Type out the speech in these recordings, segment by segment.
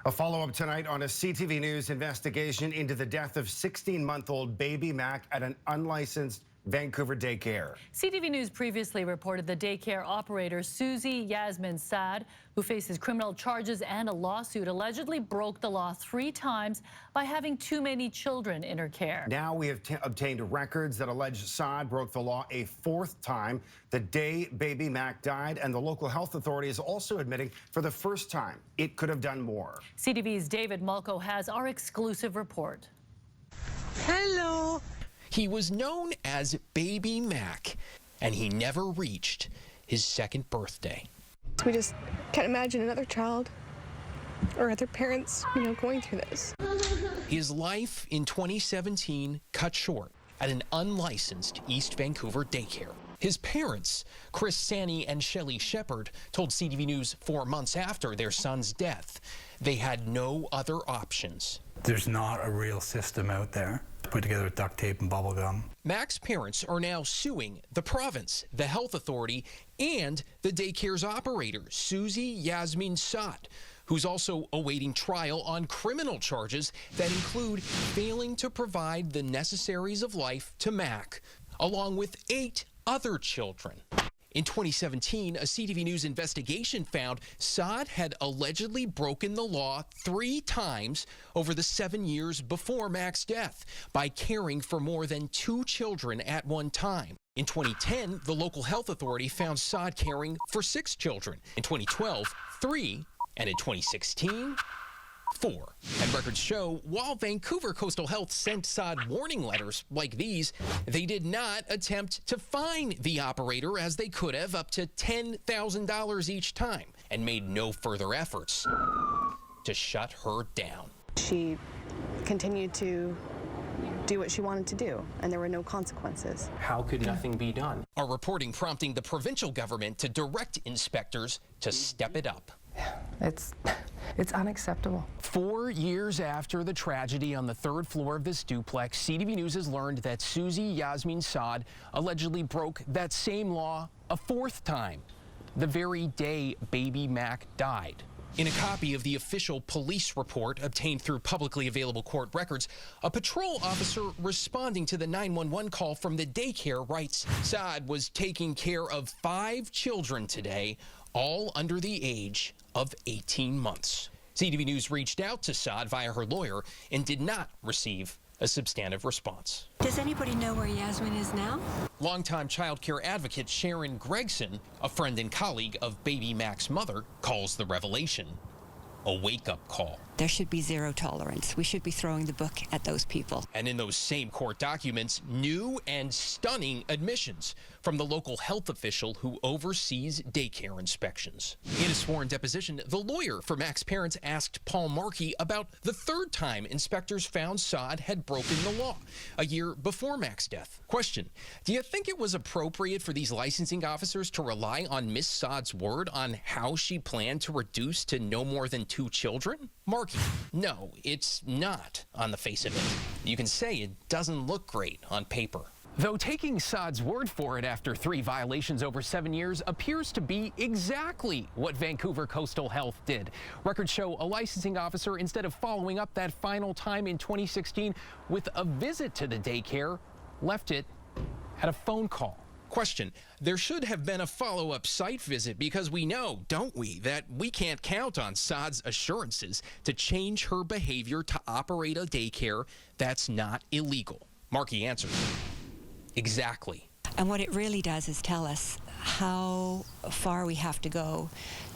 A follow-up tonight on a CTV News investigation into the death of 16-month-old baby Mac at an unlicensed Vancouver daycare. CTV News previously reported the daycare operator Susie Yasmin Saad, who faces criminal charges and a lawsuit, allegedly broke the law 3 times by having too many children in her care. Now we have obtained records that allege Saad broke the law a 4th time the day baby Mac died, and the local health authority is also admitting for the first time it could have done more. CTV's David Malko has our exclusive report. Hello. He was known as Baby Mac, and he never reached his 2nd birthday. We just can't imagine another child or other parents, going through this. His life in 2017 cut short at an unlicensed East Vancouver daycare. His parents, Chris Sani and Shelley Shepard, told CTV News 4 months after their son's death they had no other options. There's not a real system out there put together with duct tape and bubble gum. Mac's parents are now suing the province, the health authority, and the daycare's operator, Susie Yasmin Saad, who's also awaiting trial on criminal charges that include failing to provide the necessaries of life to Mac, along with 8 other children. In 2017, a CTV News investigation found Saad had allegedly broken the law 3 times over the 7 years before Mac's death by caring for more than 2 children at one time. In 2010, the local health authority found Saad caring for 6 children. In 2012, 3, and in 2016, 4. And records show while Vancouver Coastal Health sent Saad warning letters like these, they did not attempt to fine the operator as they could have, up to $10,000 each time, and made no further efforts to shut her down. She continued to do what she wanted to do, and there were no consequences. How could nothing be done? Our reporting prompting the provincial government to direct inspectors to step it up. It's unacceptable. 4 years after the tragedy on the 3rd floor of this duplex, CTV News has learned that Susie Yasmin Saad allegedly broke that same law a 4th time, the very day baby Mac died. In a copy of the official police report obtained through publicly available court records, a patrol officer responding to the 911 call from the daycare writes, Saad was taking care of 5 children today, all under the age of 18 months. CTV News reached out to Saad via her lawyer and did not receive a substantive response. Does anybody know where Yasmin is now? Longtime child care advocate Sharon Gregson, a friend and colleague of baby Mac's mother, calls the revelation a wake-up call. There should be 0 tolerance. We should be throwing the book at those people. And in those same court documents, new and stunning admissions from the local health official who oversees daycare inspections. In a sworn deposition, the lawyer for Mac's parents asked Paul Markey about the 3rd time inspectors found Saad had broken the law, a year before Mac's death. Question: do you think it was appropriate for these licensing officers to rely on Miss Saad's word on how she planned to reduce to no more than 2 children? Markey: no, it's not on the face of it. You can say it doesn't look great on paper. Though taking Saad's word for it after 3 violations over 7 years appears to be exactly what Vancouver Coastal Health did. Records show a licensing officer, instead of following up that final time in 2016 with a visit to the daycare, left it at a phone call. Question: there should have been a follow-up site visit, because we know, don't we, that we can't count on Saad's assurances to change her behavior to operate a daycare that's not illegal. Markey answered, exactly. And what it really does is tell us how far we have to go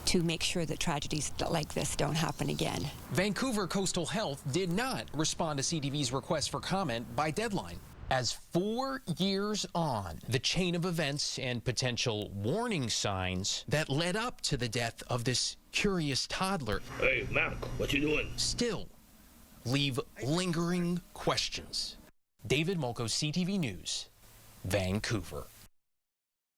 to make sure that tragedies like this don't happen again. Vancouver Coastal Health did not respond to CTV's request for comment by deadline. As 4 years on, the chain of events and potential warning signs that led up to the death of this curious toddler, Hey, Mac, what you doing? still leave lingering questions. David Malko, CTV News, Vancouver.